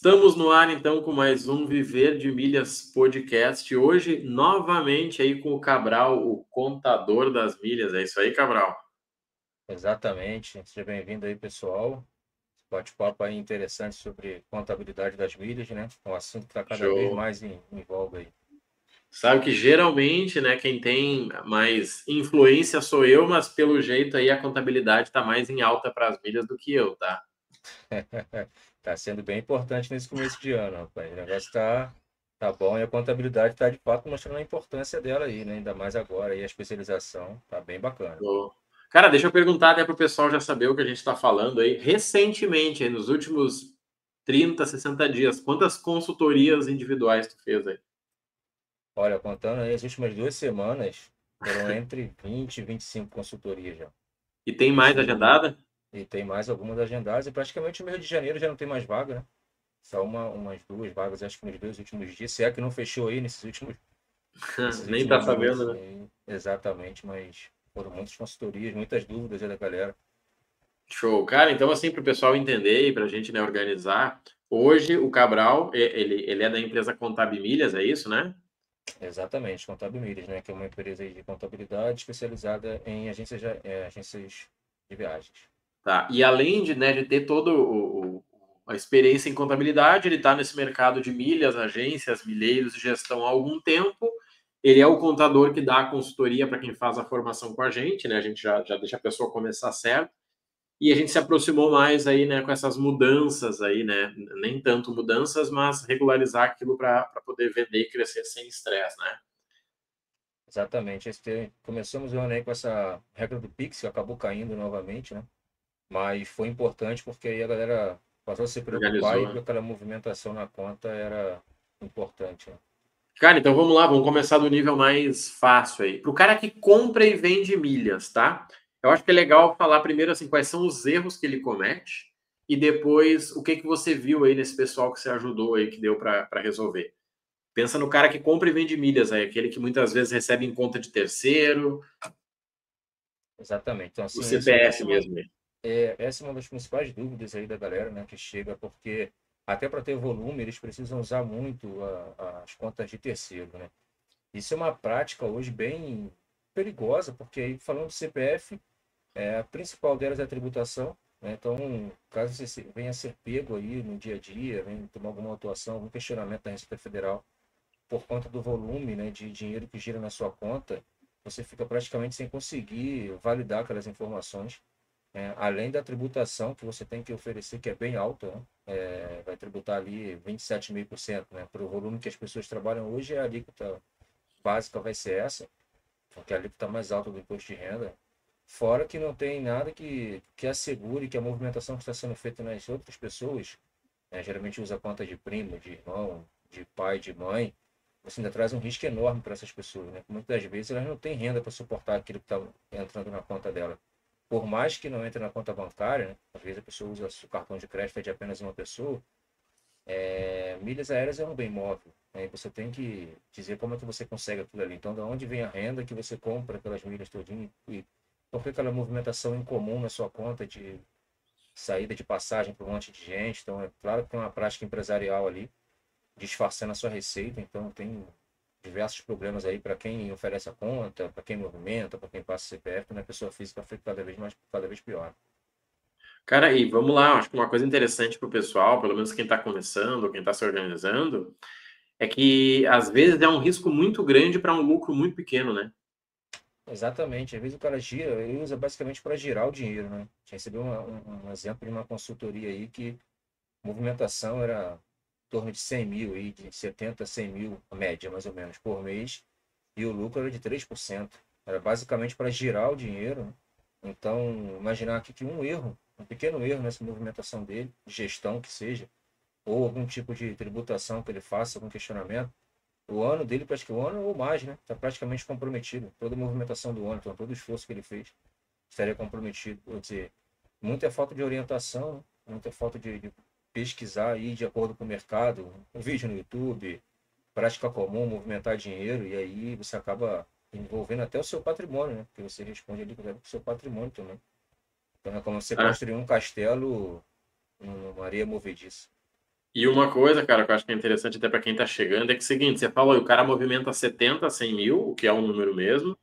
Estamos no ar então com mais um Viver de Milhas podcast. Hoje, novamente, aí com o Cabral, o contador das milhas. É isso aí, Cabral? Exatamente. Seja bem-vindo aí, pessoal. Bate-papo aí interessante sobre contabilidade das milhas, né? Um assunto que está cada vez Show. mais em voga aí. Sabe que geralmente, né, quem tem mais influência sou eu, mas pelo jeito aí a contabilidade está mais em alta para as milhas do que eu, tá? Está sendo bem importante nesse começo de ano, rapaz. O negócio tá bom e a contabilidade está de fato mostrando a importância dela aí, né? Ainda mais agora aí a especialização tá bem bacana. Show. Cara, deixa eu perguntar até para o pessoal já saber o que a gente está falando aí. Recentemente, aí, nos últimos 30, 60 dias, quantas consultorias individuais tu fez aí? Olha, contando aí as últimas 2 semanas, foram entre 20 e 25 consultorias já. E tem mais Isso. agendada? E tem mais algumas agendadas, e praticamente o mês de janeiro já não tem mais vaga, né? Só umas duas vagas, acho que nos 2 últimos dias. Se é que não fechou aí nesses Nem últimos tá minutos sabendo, né? aí. Exatamente, mas foram muitas consultorias, muitas dúvidas aí da galera. Show. Cara, então assim, para o pessoal entender e para a gente, né, organizar, hoje o Cabral, ele é da empresa Contab Milhas, é isso, né? Exatamente, Contábil Milhas, né? Que é uma empresa aí de contabilidade especializada em agências de viagens. Tá. E além de, né, de ter todo a experiência em contabilidade, ele está nesse mercado de milhas, agências, milheiros e gestão há algum tempo. Ele é o contador que dá a consultoria para quem faz a formação com a gente, né? A gente já deixa a pessoa começar certo. E a gente se aproximou mais aí, né, com essas mudanças aí, né? Nem tanto mudanças, mas regularizar aquilo para poder vender e crescer sem estresse, né? Exatamente. Começamos o ano aí com essa regra do Pix, que acabou caindo novamente, né? Mas foi importante porque aí a galera passou a se preocupar e Organizou. viu que aquela movimentação na conta era importante, né? Cara, então vamos lá, vamos começar do nível mais fácil aí. Para o cara que compra e vende milhas, tá? Eu acho que é legal falar primeiro assim quais são os erros que ele comete e depois o que que você viu aí nesse pessoal que você ajudou aí que deu para resolver. Pensa no cara que compra e vende milhas aí, aquele que muitas vezes recebe em conta de terceiro, Exatamente. Então, o assim, CPF mesmo. essa é uma das principais dúvidas aí da galera, né, que chega, porque até para ter volume eles precisam usar muito as contas de terceiro, né? Isso é uma prática hoje bem perigosa, porque aí falando do CPF, a principal delas é a tributação, né? Então, caso você venha a ser pego aí no dia a dia, venha tomar alguma atuação, algum questionamento da Receita Federal, por conta do volume, né, de dinheiro que gira na sua conta, você fica praticamente sem conseguir validar aquelas informações, né? Além da tributação que você tem que oferecer, que é bem alta, né? Vai tributar ali 27,5%, né? Para o volume que as pessoas trabalham hoje, a alíquota básica vai ser essa, porque é a alíquota mais alta do imposto de renda. Fora que não tem nada que assegure que a movimentação que está sendo feita nas outras pessoas, né, geralmente usa conta de primo, de irmão, de pai, de mãe, você ainda traz um risco enorme para essas pessoas, né? Muitas das vezes elas não têm renda para suportar aquilo que está entrando na conta dela. Por mais que não entre na conta bancária, né? Às vezes a pessoa usa o cartão de crédito é de apenas uma pessoa, milhas aéreas é um bem móvel, né? E você tem que dizer como é que você consegue aquilo ali. Então, de onde vem a renda que você compra pelas milhas todinho e por que aquela movimentação incomum na sua conta de saída de passagem para um monte de gente. Então, é claro que tem uma prática empresarial ali, disfarçando a sua receita. Então, tem diversos problemas aí para quem oferece a conta, para quem movimenta, para quem passa CPF, né? A pessoa física fica cada vez pior. Cara, e vamos lá, acho que uma coisa interessante para o pessoal, pelo menos quem está começando, quem está se organizando, é que às vezes é um risco muito grande para um lucro muito pequeno, né? Exatamente. Às vezes o cara gira, ele usa basicamente para girar o dinheiro, né? A gente recebeu um exemplo de uma consultoria aí que a movimentação era em torno de 100 mil, aí, de 70 a 100 mil, a média mais ou menos, por mês, e o lucro era de 3%. Era basicamente para girar o dinheiro, né? Então, imaginar aqui que um pequeno erro nessa movimentação dele, de gestão que seja, ou algum tipo de tributação que ele faça, algum questionamento, o ano dele, praticamente o ano ou mais, né? Está praticamente comprometido. Toda a movimentação do ano, então, todo o esforço que ele fez estaria comprometido. Quer dizer, muita falta de orientação, né? Muita falta de pesquisar aí de acordo com o mercado, um vídeo no YouTube, prática comum, movimentar dinheiro, e aí você acaba envolvendo até o seu patrimônio, né? Porque você responde ali com o seu patrimônio também. Então é como você Ah, construir um castelo numa areia movediça. E uma coisa, cara, que eu acho que é interessante até para quem está chegando, é que é o seguinte, você falou, o cara movimenta 70, 100 mil, o que é um número mesmo,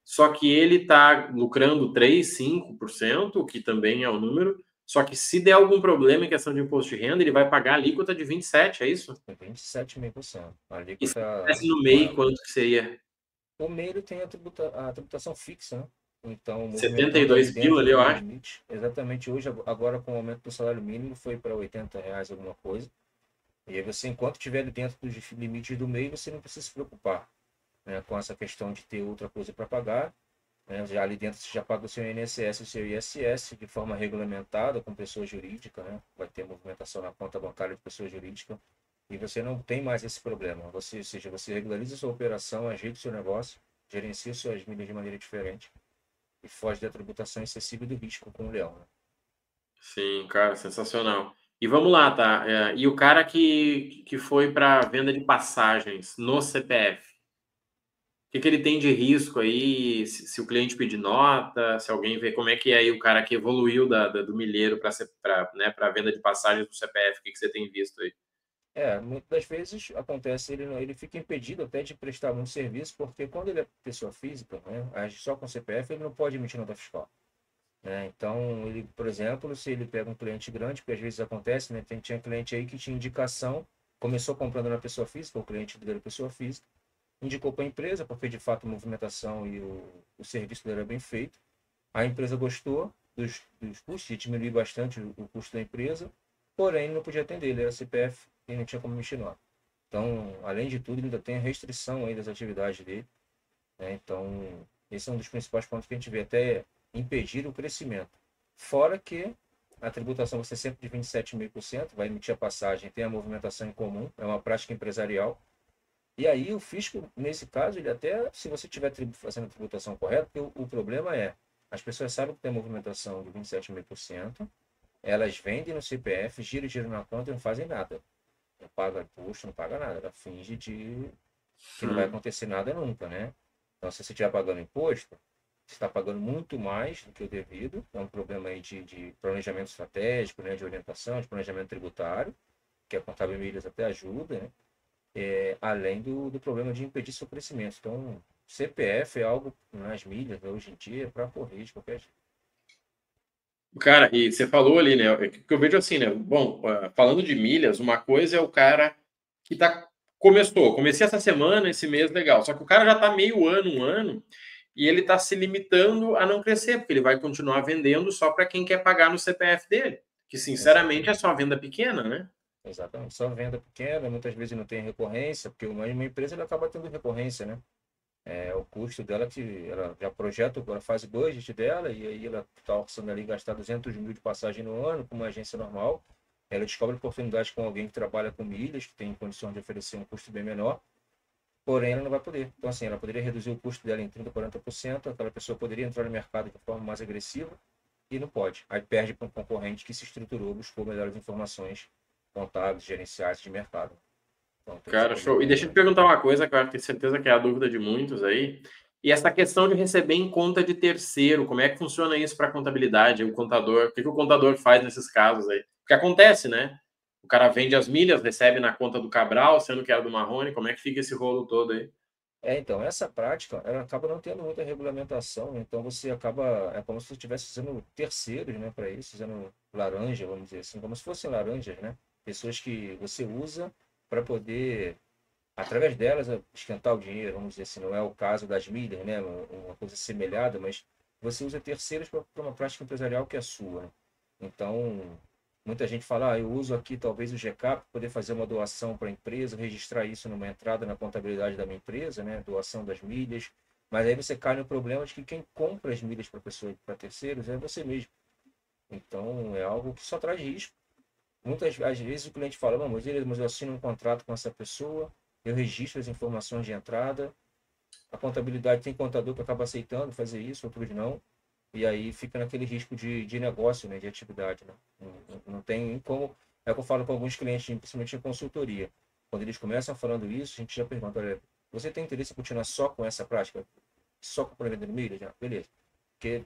só que ele está lucrando 3, 5%, o que também é um número, só que se der algum problema em questão de imposto de renda, ele vai pagar a alíquota de 27, é isso? 27,5%. A E se alíquota tivesse no MEI, maior. quanto que seria? O MEI tem a tributação fixa, né? Então, movimentando ali 72 pila dentro ali, eu do acho. limite. Exatamente hoje, agora com o aumento do salário mínimo, foi para R$ 80 alguma coisa. E aí você, enquanto estiver ali dentro dos limites do MEI, você não precisa se preocupar, né, com essa questão de ter outra coisa para pagar. Né? Já ali dentro você já paga o seu INSS e o seu ISS de forma regulamentada com pessoa jurídica, né? Vai ter movimentação na conta bancária de pessoa jurídica e você não tem mais esse problema. Você, ou seja, você regulariza a sua operação, ajeita o seu negócio, gerencia suas milhas de maneira diferente e foge da tributação excessiva e do risco com o leão. Né? Sim, cara, sensacional. E vamos lá, tá? E o cara que foi para venda de passagens no CPF, o que ele tem de risco aí? Se o cliente pedir nota, se alguém vê como é que é aí o cara que evoluiu do milheiro para né, para venda de passagens no CPF, o que você tem visto aí? Muitas das vezes acontece, ele fica impedido até de prestar muito serviço, porque quando ele é pessoa física, né, age só com CPF, ele não pode emitir nota fiscal. Né? Então, ele, por exemplo, se ele pega um cliente grande, porque às vezes acontece, né? Tinha cliente aí que tinha indicação, começou comprando na pessoa física, o cliente dele era pessoa física, indicou para a empresa, porque de fato a movimentação e o serviço dele era bem feito. A empresa gostou dos custos, e diminuiu bastante o custo da empresa, porém ele não podia atender, ele era CPF e não tinha como mexer lá. Então, além de tudo, ele ainda tem a restrição aí das atividades dele. Né? Então, esse é um dos principais pontos que a gente vê, até impedir o crescimento. Fora que a tributação vai ser sempre de 27,5%, vai emitir a passagem, tem a movimentação em comum, é uma prática empresarial. E aí o fisco, nesse caso, ele até, se você estiver fazendo a tributação correta, porque o problema é, as pessoas sabem que tem a movimentação de 27,5%, elas vendem no CPF, giram o dinheiro na conta e não fazem nada. Não paga imposto, não paga nada. Ela finge de que não vai Hum. acontecer nada nunca, né? Então, se você estiver pagando imposto, você está pagando muito mais do que o devido. É um problema aí de planejamento estratégico, né? De orientação, de planejamento tributário, que a Contábil Milhas até ajuda, né? Além do problema de impedir seu crescimento. Então, CPF é algo nas milhas, né, hoje em dia, para correr de qualquer jeito. Cara, e você falou ali, né? Que eu vejo assim, né? Bom, falando de milhas, uma coisa é o cara que comecei essa semana, esse mês, legal. Só que o cara já tá meio ano, um ano, e ele tá se limitando a não crescer, porque ele vai continuar vendendo só para quem quer pagar no CPF dele, que sinceramente é Exatamente. só venda pequena, né? Exatamente. Só venda pequena, muitas vezes não tem recorrência, porque uma empresa ela acaba tendo recorrência, né? O custo dela, que ela já projeta a fase budget dela, e aí ela está orçando ali gastar 200 mil de passagem no ano, com uma agência normal. Ela descobre oportunidade com alguém que trabalha com milhas, que tem condições de oferecer um custo bem menor, porém ela não vai poder. Então, assim, ela poderia reduzir o custo dela em 30%, 40%, aquela pessoa poderia entrar no mercado de forma mais agressiva e não pode. Aí perde para um concorrente que se estruturou, buscou melhores informações contábeis, gerenciais de mercado. Então, tem esse Cara, show. problema E aí deixa eu te também. perguntar uma coisa, que eu tenho certeza que é a dúvida de muitos aí. E essa questão de receber em conta de terceiro, como é que funciona isso para a contabilidade? O contador, o que o contador faz nesses casos aí? Porque acontece, né? O cara vende as milhas, recebe na conta do Cabral, sendo que era do Marrone. Como é que fica esse rolo todo aí? Então, essa prática, ela acaba não tendo muita regulamentação, né? Então você acaba, é como se você estivesse fazendo terceiros, né, para isso, usando laranja, vamos dizer assim, como se fossem laranjas, né? Pessoas que você usa para poder, através delas, esquentar o dinheiro, vamos dizer assim, não é o caso das milhas, né? Uma coisa semelhada, mas você usa terceiros para uma prática empresarial que é sua, né? Então, muita gente fala, eu uso aqui talvez o GCAP para poder fazer uma doação para a empresa, registrar isso numa entrada na contabilidade da minha empresa, né? Doação das milhas. Mas aí você cai no problema de que quem compra as milhas para pessoa, para terceiros é você mesmo. Então, é algo que só traz risco. Muitas às vezes o cliente fala, não, mas eu assino um contrato com essa pessoa, eu registro as informações de entrada, a contabilidade tem contador que acaba aceitando fazer isso, outros não, e aí fica naquele risco de negócio, né, de atividade, né? Não tem como, é o que eu falo com alguns clientes, principalmente em consultoria, quando eles começam falando isso, a gente já pergunta, olha, você tem interesse em continuar só com essa prática? Só com vendendo milha? Já? Beleza. Porque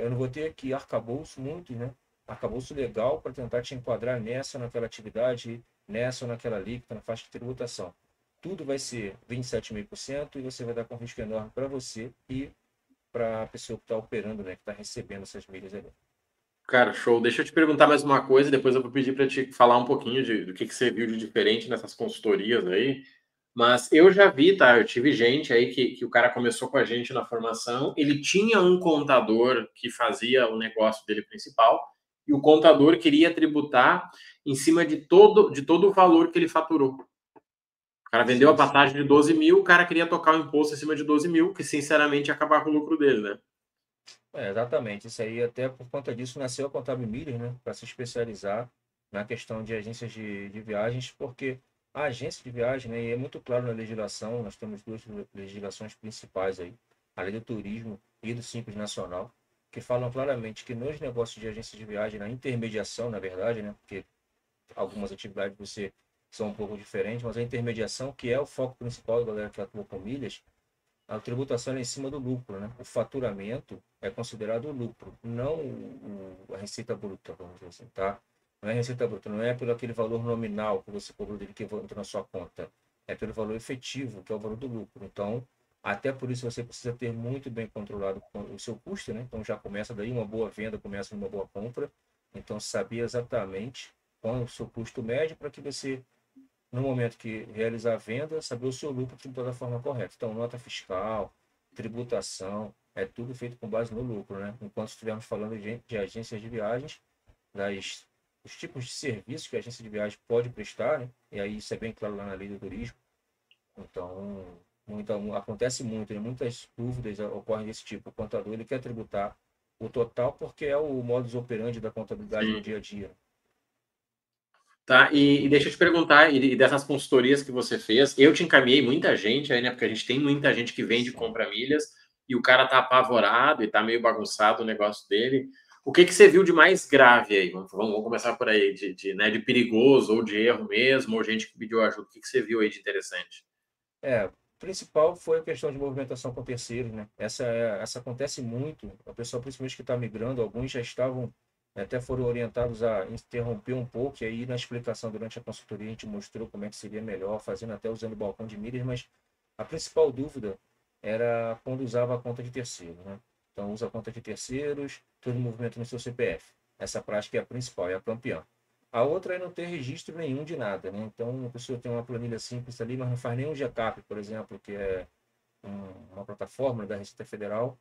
eu não vou ter que arcabouço muitos, né? arcabouço legal para tentar te enquadrar nessa ou naquela atividade, nessa ou naquela alíquota, na faixa de tributação. Tudo vai ser 27,5% e você vai dar com risco enorme para você e para a pessoa que está operando, né, que está recebendo essas milhas ali. Cara, show. Deixa eu te perguntar mais uma coisa, depois eu vou pedir para te falar um pouquinho do que você viu de diferente nessas consultorias aí. Mas eu já vi, tá? Eu tive gente aí que o cara começou com a gente na formação, ele tinha um contador que fazia o negócio dele principal, e o contador queria tributar em cima de todo o valor que ele faturou. O cara vendeu a Sim, sim. passagem de 12 mil, o cara queria tocar o imposto em cima de 12 mil, que sinceramente ia acabar com o lucro dele, né? Exatamente. Isso aí, até por conta disso, nasceu a Contábil Milhas, né? Para se especializar na questão de agências de viagens, porque a agência de viagem, né, e é muito claro na legislação, nós temos duas legislações principais aí, a Lei do Turismo e do Simples Nacional, que falam claramente que nos negócios de agência de viagem, na intermediação, na verdade, né? Porque algumas atividades você são um pouco diferentes, mas a intermediação, que é o foco principal da galera que atua com milhas, a tributação é em cima do lucro, né? O faturamento é considerado o lucro, não a receita bruta, vamos dizer assim, tá? Não é receita bruta, não é pelo aquele valor nominal que você cobrou dele que entra na sua conta, é pelo valor efetivo, que é o valor do lucro. Então, até por isso você precisa ter muito bem controlado o seu custo, né? Então já começa daí uma boa venda, começa uma boa compra. Então, saber exatamente qual é o seu custo médio para que você no momento que realizar a venda, saber o seu lucro tributar da forma correta. Então, nota fiscal, tributação, é tudo feito com base no lucro, né? Enquanto estivermos falando de agências de viagens, os tipos de serviços que a agência de viagem pode prestar, né? E aí isso é bem claro lá na lei do turismo. Então, acontece muito, né? Muitas dúvidas ocorrem desse tipo. O contador ele quer tributar o total porque é o modus operandi da contabilidade no Sim. dia a dia. Tá, e deixa eu te perguntar, e dessas consultorias que você fez, eu te encaminhei muita gente aí, né? Porque a gente tem muita gente que vende e Sim. compra milhas, e o cara tá apavorado e tá meio bagunçado o negócio dele. O que que você viu de mais grave aí? Vamos começar por aí, né, de perigoso, ou de erro mesmo, ou gente que pediu ajuda. O que que você viu aí de interessante? É, o principal foi a questão de movimentação com terceiros, né? Essa acontece muito. A pessoa, principalmente que está migrando, alguns já estavam, até foram orientados a interromper um pouco, e aí na explicação durante a consultoria a gente mostrou como é que seria melhor, fazendo até usando o balcão de milhas, mas a principal dúvida era quando usava a conta de terceiro, né? Então usa a conta de terceiros, todo movimento no seu CPF. Essa prática é a principal, é a campeã. A outra é não ter registro nenhum de nada, né? Então, a pessoa tem uma planilha simples ali, mas não faz nenhum GCAP, por exemplo, que é uma plataforma da Receita Federal,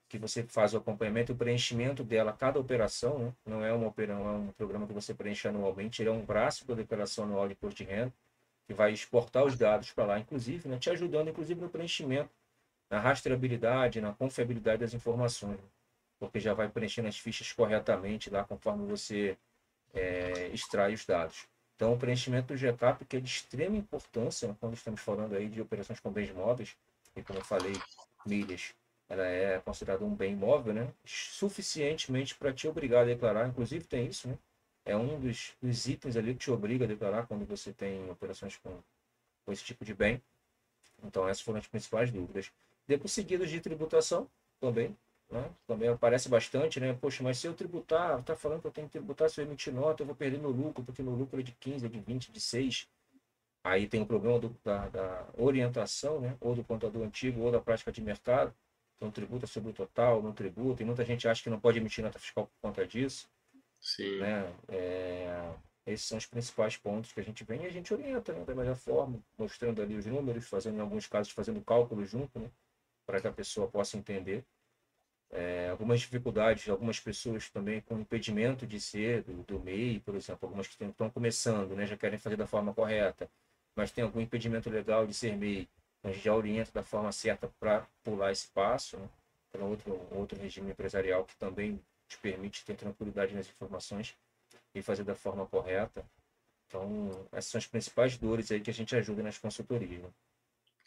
que você faz o acompanhamento e o preenchimento dela, cada operação, né? Não é não é um programa que você preenche anualmente, ele é um braço da declaração anual de imposto de renda, que vai exportar os dados para lá, inclusive, né? Te ajudando, inclusive, no preenchimento, na rastreabilidade, na confiabilidade das informações, né? Porque já vai preenchendo as fichas corretamente lá, conforme você extrai os dados. Então, o preenchimento do GCAP, que é de extrema importância, né, quando estamos falando aí de operações com bens móveis, e como eu falei, milhas, ela é considerada um bem imóvel, né, suficientemente para te obrigar a declarar, inclusive tem isso, né, é um dos itens ali que te obriga a declarar quando você tem operações com esse tipo de bem. Então, essas foram as principais dúvidas. Depois, seguidas de tributação, também, né? Também aparece bastante, né? Poxa, mas se eu tributar, tá falando que eu tenho que tributar, se eu emitir nota, eu vou perder no lucro, porque no lucro é de 15, é de 20, de 6. Aí tem o problema da orientação, né? Ou do contador antigo, ou da prática de mercado. Então, tributa sobre o total, não tributa. E muita gente acha que não pode emitir nota fiscal por conta disso, Sim. né? Esses são os principais pontos que a gente vem e a gente orienta, né, da melhor forma, mostrando ali os números, fazendo, em alguns casos, fazendo cálculo junto, né, para que a pessoa possa entender. Algumas dificuldades, algumas pessoas também com impedimento de ser do MEI, por exemplo, algumas que estão começando, né, já querem fazer da forma correta, mas tem algum impedimento legal de ser MEI, então a gente já orienta da forma certa para pular esse passo, né, para outro regime empresarial que também te permite ter tranquilidade nas informações e fazer da forma correta. Então, essas são as principais dores aí que a gente ajuda nas consultorias, né?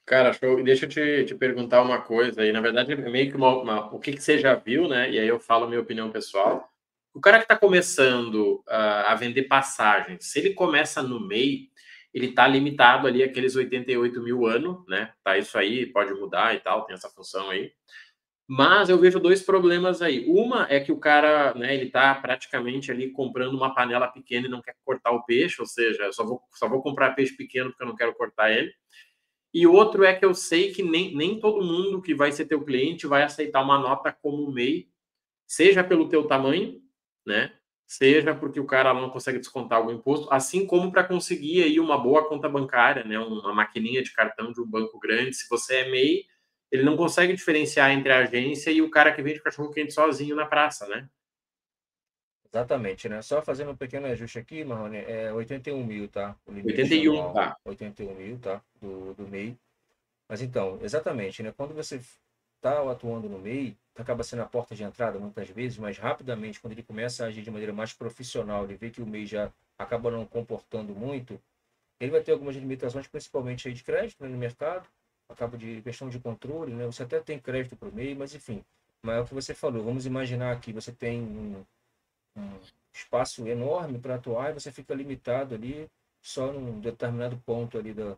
Cara, show. E deixa eu te perguntar uma coisa aí. Na verdade, é meio que o que que você já viu, né? E aí eu falo a minha opinião pessoal. O cara que está começando a vender passagens, se ele começa no MEI, ele está limitado ali àqueles 88 mil ano, né? Tá isso aí, pode mudar e tal, tem essa função aí. Mas eu vejo dois problemas aí. Uma é que o cara, né, ele está praticamente ali comprando uma panela pequena e não quer cortar o peixe, ou seja, eu só vou comprar peixe pequeno porque eu não quero cortar ele. E outro é que eu sei que nem todo mundo que vai ser teu cliente vai aceitar uma nota como MEI, seja pelo teu tamanho, né? Seja porque o cara não consegue descontar algum imposto, assim como para conseguir aí uma boa conta bancária, né? Uma maquininha de cartão de um banco grande. Se você é MEI, ele não consegue diferenciar entre a agência e o cara que vende cachorro quente sozinho na praça, né? Exatamente, né? Só fazendo um pequeno ajuste aqui, Marrone, é 81 mil, tá? O limite 81, anual, tá? 81 mil, tá? Do MEI. Mas então, exatamente, né? Quando você está atuando no MEI, acaba sendo a porta de entrada muitas vezes, mas rapidamente, quando ele começa a agir de maneira mais profissional, ele vê que o MEI já acaba não comportando muito, ele vai ter algumas limitações, principalmente aí de crédito, né, no mercado, acaba de questão de controle, né? Você até tem crédito para o MEI, mas enfim, mas é o que você falou. Vamos imaginar que você tem um espaço enorme para atuar e você fica limitado ali só num determinado ponto ali da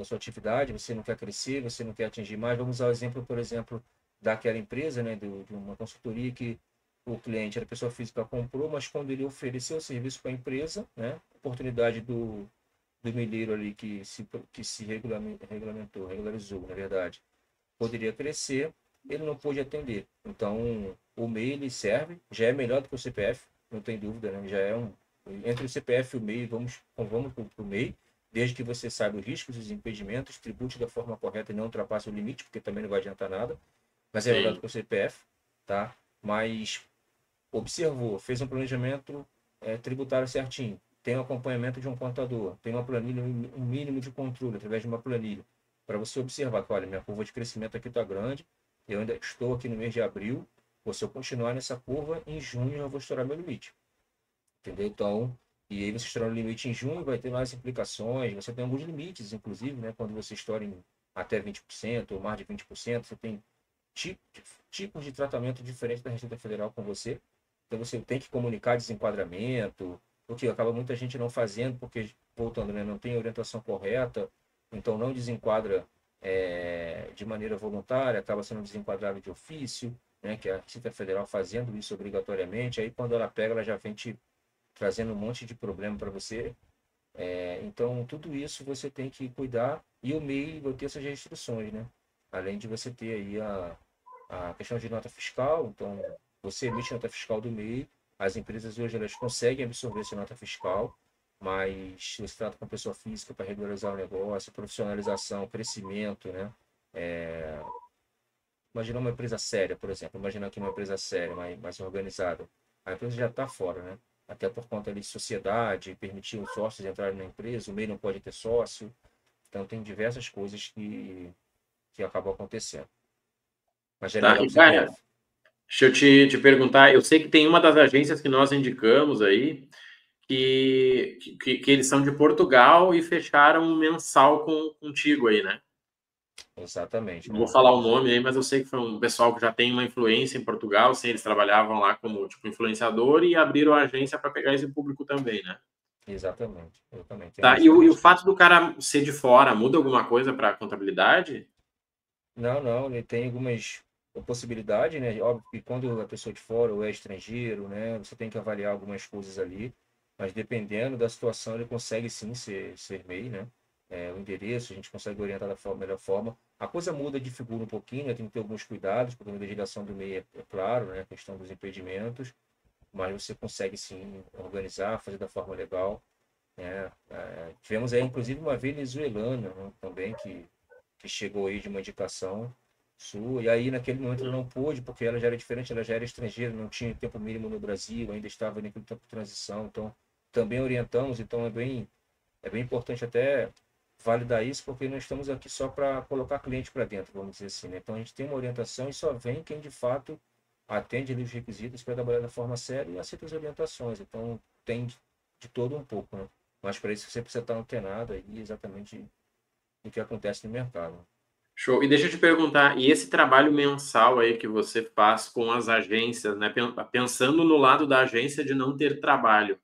sua atividade, você não quer crescer, você não quer atingir mais. Vamos usar o exemplo, por exemplo, daquela empresa, né, de uma consultoria que o cliente era pessoa física, comprou, mas quando ele ofereceu o serviço para a empresa, né, oportunidade do milheiro ali que se regularizou, na verdade, poderia crescer, ele não pôde atender. Então, o MEI ele serve, já é melhor do que o CPF, não tem dúvida, né? Já é entre o CPF e o MEI, vamos para o MEI, desde que você saiba os riscos, os impedimentos, tribute da forma correta e não ultrapasse o limite, porque também não vai adiantar nada, mas é melhor do Sim. que o CPF, tá? Mas observou, fez um planejamento tributário certinho, tem um acompanhamento de um contador, tem uma planilha, um mínimo de controle através de uma planilha, para você observar que, olha, minha curva de crescimento aqui está grande, eu ainda estou aqui no mês de abril, se eu continuar nessa curva, em junho eu vou estourar meu limite. Entendeu? Então, e aí você estoura o limite em junho, vai ter mais implicações, você tem alguns limites, inclusive, né? Quando você estoura em até 20% ou mais de 20%, você tem tipos de tratamento diferentes da Receita Federal com você. Então você tem que comunicar desenquadramento, porque acaba muita gente não fazendo, porque, voltando, né, não tem orientação correta, então não desenquadra de maneira voluntária, acaba sendo desenquadrado de ofício, né, que é a Receita Federal fazendo isso obrigatoriamente, aí quando ela pega, ela já vem te trazendo um monte de problema para você. Então, tudo isso você tem que cuidar e o MEI vai ter essas restrições, né? Além de você ter aí a questão de nota fiscal, então você emite nota fiscal do MEI, as empresas hoje elas conseguem absorver essa nota fiscal, mas se você trata com pessoa física para regularizar o negócio, profissionalização, crescimento, né? É, Imagina uma empresa séria, por exemplo, imagina aqui uma empresa séria, mais organizada, a empresa já está fora, né? Até por conta ali de sociedade, permitir os sócios entrarem na empresa, o MEI não pode ter sócio, então tem diversas coisas que acabam acontecendo. Mas é Tá, melhor e que o cara, CPF. deixa eu te perguntar, eu sei que tem uma das agências que nós indicamos aí, que eles são de Portugal e fecharam um mensal contigo aí, né? Exatamente, Não vou né? falar o nome aí, mas eu sei que foi um pessoal que já tem uma influência em Portugal, sim, eles trabalhavam lá como tipo influenciador e abriram a agência para pegar esse público também, né? Exatamente, exatamente. Tem Tá, e o exatamente. fato do cara ser de fora muda alguma coisa para a contabilidade? Não, não, ele tem algumas possibilidades, né? Óbvio que quando a pessoa de fora ou é estrangeiro, né? Você tem que avaliar algumas coisas ali, mas dependendo da situação, ele consegue sim ser MEI, né? O endereço, a gente consegue orientar da melhor forma. A coisa muda de figura um pouquinho, né? Tem que ter alguns cuidados, porque a legislação do MEI é claro, né? A questão dos impedimentos, mas você consegue sim organizar, fazer da forma legal, né? Tivemos aí, inclusive, uma venezuelana, né, também que chegou aí de uma indicação sua, e aí naquele momento ela não pôde, porque ela já era diferente, ela já era estrangeira, não tinha tempo mínimo no Brasil, ainda estava naquele tempo de transição, então também orientamos, então é bem importante até validar isso, porque nós estamos aqui só para colocar cliente para dentro, vamos dizer assim, né? Então a gente tem uma orientação e só vem quem de fato atende ali os requisitos para trabalhar da forma séria e aceita as orientações, então tem de todo um pouco, né? Mas para isso você precisa estar antenado aí exatamente do que acontece no mercado. Show. E deixa eu te perguntar, e esse trabalho mensal aí que você faz com as agências, né? Pensando no lado da agência de não ter trabalho,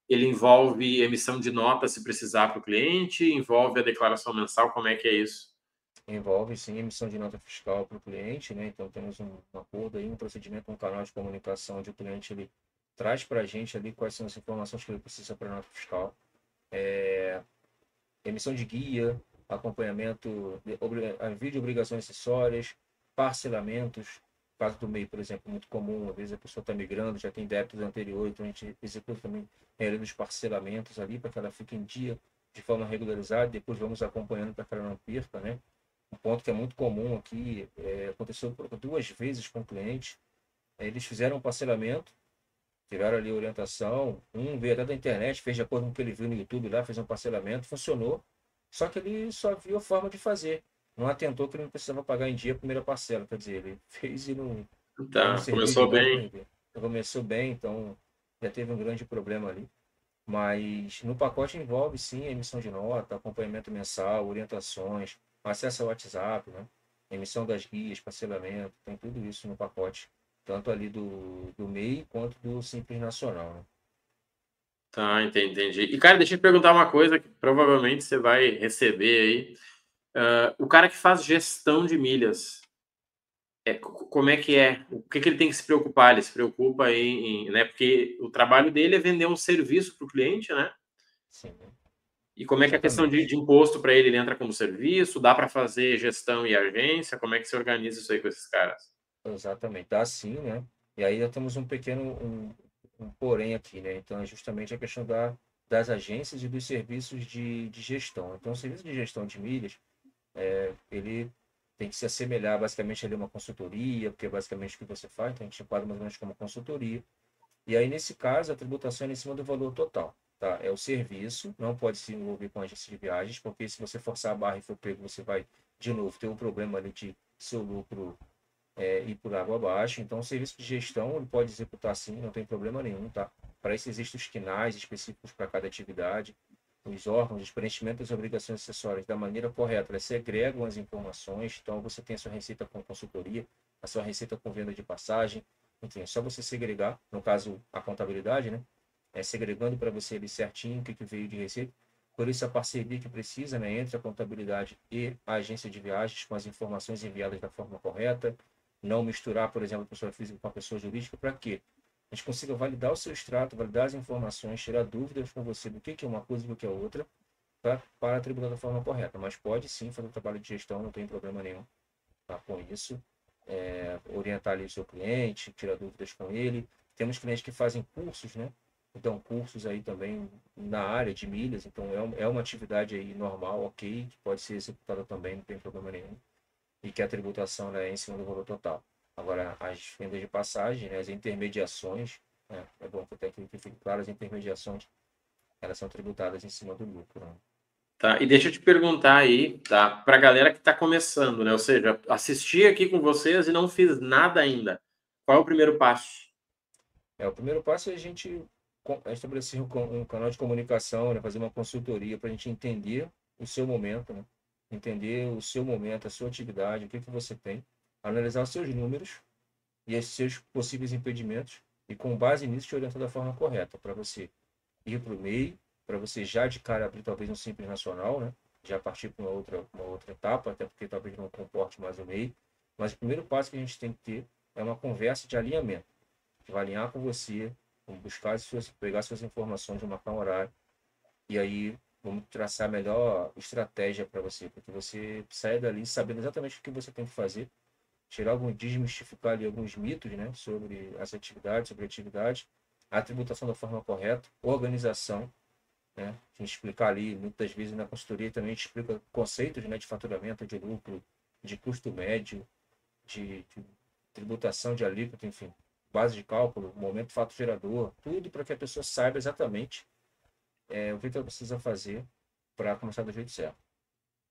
ele envolve emissão de nota se precisar para o cliente, envolve a declaração mensal, como é que é isso? Envolve, sim, emissão de nota fiscal para o cliente, né? Então, temos um acordo aí, um procedimento, um canal de comunicação onde o cliente ele traz para a gente ali quais são as informações que ele precisa para a nota fiscal. Emissão de guia, acompanhamento, envio de obrigações acessórias, parcelamentos. No caso do MEI, por exemplo, muito comum, às vezes a pessoa está migrando, já tem débitos anteriores, então a gente executa também os parcelamentos ali para que ela fique em dia de forma regularizada, depois vamos acompanhando para que ela não perca, né? Um ponto que é muito comum aqui, aconteceu duas vezes com o cliente, eles fizeram um parcelamento, tiveram ali orientação, um veio até da internet, fez de acordo com o que ele viu no YouTube lá, fez um parcelamento, funcionou, só que ele só viu a forma de fazer, não atentou que ele não precisava pagar em dia a primeira parcela, quer dizer, ele fez e não Tá, serviu de começou nada para bem. ele. Começou bem, então já teve um grande problema ali. Mas no pacote envolve sim a emissão de nota, acompanhamento mensal, orientações, acesso ao WhatsApp, né? Emissão das guias, parcelamento, tem tudo isso no pacote, tanto ali do MEI quanto do Simples Nacional, né? Tá, entendi. E, cara, deixa eu te perguntar uma coisa que provavelmente você vai receber aí. O cara que faz gestão de milhas, como é que é? O que ele tem que se preocupar? Ele se preocupa né? Porque o trabalho dele é vender um serviço para o cliente, né? Sim, né? E como é que é a questão de, Exatamente. de imposto para ele? Ele entra como serviço? Dá para fazer gestão e agência? Como é que se organiza isso aí com esses caras? Exatamente. Dá sim, né? E aí já temos um porém aqui, né? Então é justamente a questão das agências e dos serviços de gestão. Então o serviço de gestão de milhas, ele tem que se assemelhar basicamente ali a uma consultoria, porque é basicamente o que você faz, então a gente enquadra mais ou menos como consultoria. E aí, nesse caso, a tributação é em cima do valor total, tá? É o serviço, não pode se envolver com agência de viagens, porque se você forçar a barra e for pego, você vai, de novo, ter um problema ali de seu lucro ir por água abaixo. Então, o serviço de gestão, ele pode executar sim, não tem problema nenhum, tá? Para isso, existem os quinais específicos para cada atividade. Os órgãos de preenchimento das obrigações acessórias da maneira correta, elas segregam as informações. Então, você tem a sua receita com consultoria, a sua receita com venda de passagem. Enfim, é só você segregar, no caso, a contabilidade, né? Segregando para você ali certinho o que veio de receita. Por isso, a parceria que precisa, né, entre a contabilidade e a agência de viagens, com as informações enviadas da forma correta, não misturar, por exemplo, a pessoa física com a pessoa jurídica, para quê? A gente consiga validar o seu extrato, validar as informações, tirar dúvidas com você do que é uma coisa e do que é outra, para tributar da forma correta. Mas pode sim fazer o trabalho de gestão, não tem problema nenhum, tá, com isso. Orientar ali o seu cliente, tirar dúvidas com ele. Temos clientes que fazem cursos, né? Então, cursos aí também na área de milhas. Então, é uma atividade aí normal, ok, que pode ser executada também, não tem problema nenhum e que a tributação, né, é em cima do valor total. Agora, as vendas de passagem, né, as intermediações, né, é bom até que fique claro, as intermediações, elas são tributadas em cima do lucro. Né? Tá, e deixa eu te perguntar aí, tá? Para a galera que está começando, né? Ou seja, assisti aqui com vocês e não fiz nada ainda. Qual é o primeiro passo? O primeiro passo é a gente estabelecer um canal de comunicação, né, fazer uma consultoria para a gente entender o seu momento, né? Entender o seu momento, a sua atividade, o que você tem, analisar os seus números e os seus possíveis impedimentos e, com base nisso, te orientar da forma correta para você ir para o MEI, para você já de cara abrir talvez um Simples Nacional, né? Já partir para uma outra etapa, até porque talvez não comporte mais o MEI. Mas o primeiro passo que a gente tem que ter é uma conversa de alinhamento. Que vai alinhar com você, vamos buscar pegar suas informações, marcar um horário, e aí vamos traçar a melhor estratégia para você, para que você saia dali sabendo exatamente o que você tem que fazer, tirar desmistificar ali alguns mitos, né, sobre as atividades, sobre a atividade, a tributação da forma correta, organização, né, a gente explicar ali, muitas vezes na consultoria também a gente explica conceitos, né, de faturamento, de lucro, de custo médio, de tributação de alíquota, enfim, base de cálculo, momento fato gerador, tudo para que a pessoa saiba exatamente o que ela precisa fazer para começar do jeito certo.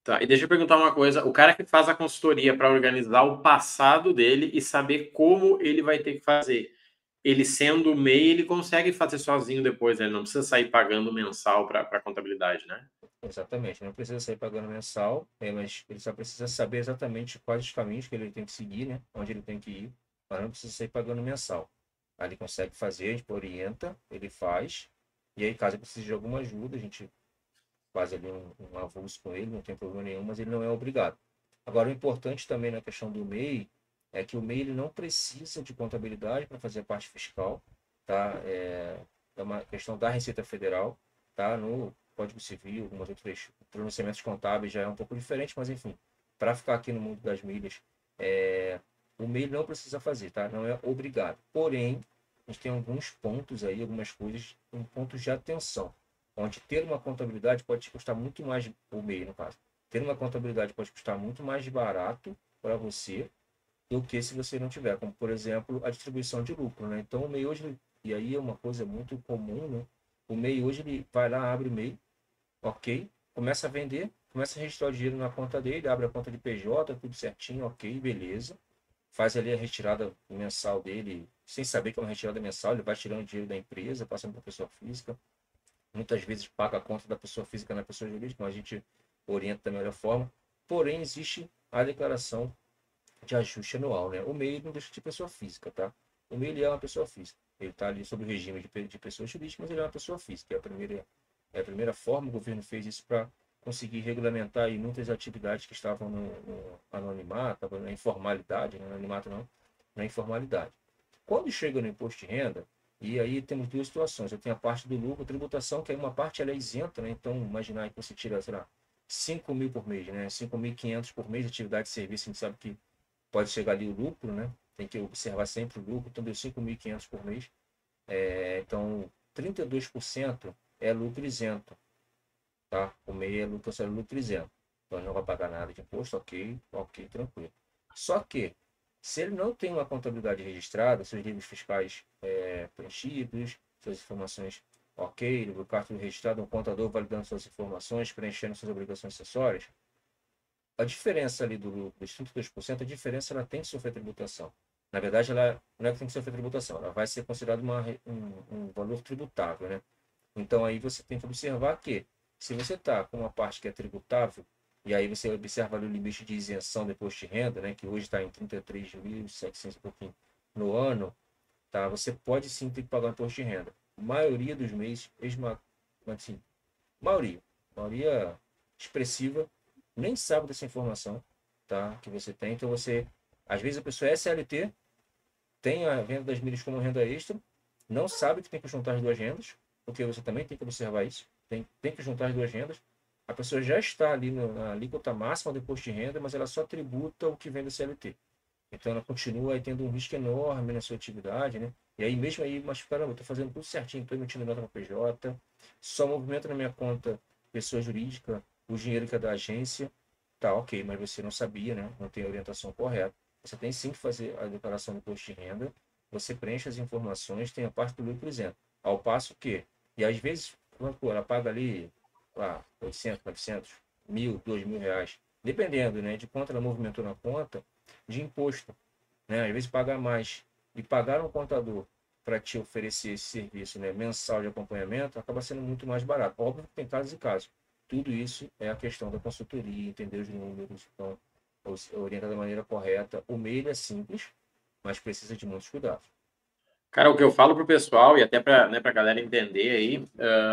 Tá, e deixa eu perguntar uma coisa. O cara que faz a consultoria para organizar o passado dele e saber como ele vai ter que fazer. Ele sendo MEI, ele consegue fazer sozinho depois, né? Ele não precisa sair pagando mensal para a contabilidade, né? Exatamente, não precisa sair pagando mensal, mas ele só precisa saber exatamente quais os caminhos que ele tem que seguir, né? Onde ele tem que ir, mas não precisa sair pagando mensal. Aí ele consegue fazer, a gente orienta, ele faz, e aí caso ele precise de alguma ajuda, a gente faz ali um avulso com ele, não tem problema nenhum, mas ele não é obrigado. Agora, o importante também na questão do MEI é que o MEI ele não precisa de contabilidade para fazer a parte fiscal, tá? É uma questão da Receita Federal, tá? No Código Civil, algumas outras pronunciamentos contábeis já é um pouco diferente, mas enfim, para ficar aqui no mundo das milhas, o MEI não precisa fazer, tá? Não é obrigado. Porém, a gente tem alguns pontos aí, algumas coisas, pontos de atenção, onde ter uma contabilidade pode te custar muito mais, o MEI no caso, ter uma contabilidade pode custar muito mais barato para você do que se você não tiver, como por exemplo a distribuição de lucro, né? Então o MEI hoje, e aí é uma coisa muito comum, né? O MEI hoje ele vai lá, abre o MEI, ok, começa a vender, começa a registrar o dinheiro na conta dele, abre a conta de PJ, tudo certinho, ok, beleza. Faz ali a retirada mensal dele, sem saber que é uma retirada mensal, ele vai tirando o dinheiro da empresa, passando para a pessoa física. Muitas vezes paga a conta da pessoa física na pessoa jurídica, mas a gente orienta da melhor forma. Porém, existe a declaração de ajuste anual, né? O MEI não deixa de pessoa física, tá? O MEI ele é uma pessoa física. Ele está ali sob o regime de pessoa jurídica, mas ele é uma pessoa física. É a primeira forma, o governo fez isso para conseguir regulamentar aí muitas atividades que estavam no anonimato, estavam na informalidade, no anonimato não, na informalidade. Quando chega no imposto de renda, e aí temos duas situações. Eu tenho a parte do lucro, tributação, que aí uma parte ela é isenta, né? Então, imaginar que você tira, sei lá, 5 mil por mês, né? 5.500 por mês de atividade de serviço, a gente sabe que pode chegar ali o lucro, né? Tem que observar sempre o lucro, então deu 5.500 por mês. Então, 32% é lucro isento, tá? O MEI é lucro, é lucro isento. Então, não vai pagar nada de imposto, ok, ok, tranquilo. Só que, se ele não tem uma contabilidade registrada, seus livros fiscais preenchidos, suas informações ok, livro cartão registrado, um contador validando suas informações, preenchendo suas obrigações acessórias, a diferença ali dos 32%, a diferença ela tem que sofrer tributação. Na verdade, ela não é que tem que sofrer tributação, ela vai ser considerada um valor tributável, né? Então, aí você tem que observar que, se você está com uma parte que é tributável, e aí você observa ali o limite de isenção depois de renda, né, que hoje está em 33.700 e pouquinho no ano, tá? Você pode sim ter que pagar um imposto de renda. A maioria dos meses, assim, maioria, maioria expressiva, nem sabe dessa informação, tá? Que você tem. Então você, às vezes a pessoa é CLT, tem a venda das milhas como renda extra, não sabe que tem que juntar as duas rendas, porque você também tem que observar isso, tem que juntar as duas rendas. A pessoa já está ali na alíquota máxima do imposto de renda, mas ela só tributa o que vem do CLT. Então ela continua aí tendo um risco enorme na sua atividade, né? E aí mesmo aí, mas caramba, eu estou fazendo tudo certinho, estou emitindo nota para PJ, só movimento na minha conta pessoa jurídica, o dinheiro que é da agência, tá ok, mas você não sabia, né? Não tem a orientação correta. Você tem sim que fazer a declaração do imposto de renda, você preenche as informações, tem a parte do lucro isento. Ao passo que, e às vezes, ela paga ali, lá, 800, 900, 1.000, 2.000 reais, dependendo, né, de quanto ela movimentou na conta, de imposto, né? Às vezes pagar mais e pagar um contador para te oferecer esse serviço, né, mensal de acompanhamento, acaba sendo muito mais barato. Óbvio que tem casos e casos. Tudo isso é a questão da consultoria, entender os números, então, orientar da maneira correta. O meio é simples, mas precisa de muitos cuidados. Cara, o que eu falo para o pessoal, e até para, né, a galera entender aí,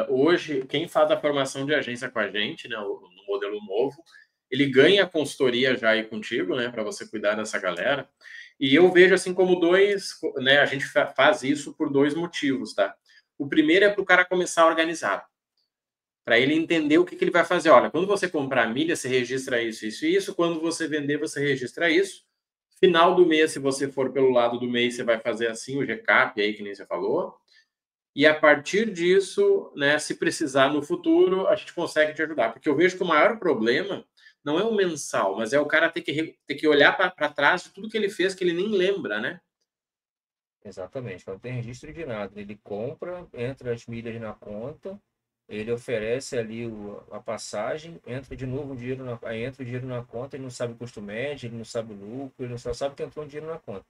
hoje, quem faz a formação de agência com a gente, né, no modelo novo, ele ganha a consultoria já aí contigo, né, para você cuidar dessa galera. E eu vejo assim como dois, né, a gente faz isso por dois motivos, tá? O primeiro é para o cara começar a organizar, para ele entender o que, que ele vai fazer. Olha, quando você comprar milha, você registra isso, isso e isso. Quando você vender, você registra isso. Final do mês, se você for pelo lado do mês, você vai fazer assim o GCAP aí, que nem você falou. E a partir disso, né, se precisar no futuro, a gente consegue te ajudar. Porque eu vejo que o maior problema não é o mensal, mas é o cara ter que olhar para trás de tudo que ele fez que ele nem lembra, né? Exatamente, não tem registro de nada. Ele compra, entra as milhas na conta, ele oferece ali a passagem, entra de novo o dinheiro aí entra o dinheiro na conta, ele não sabe o custo médio, ele não sabe o lucro, ele só sabe que entrou um dinheiro na conta.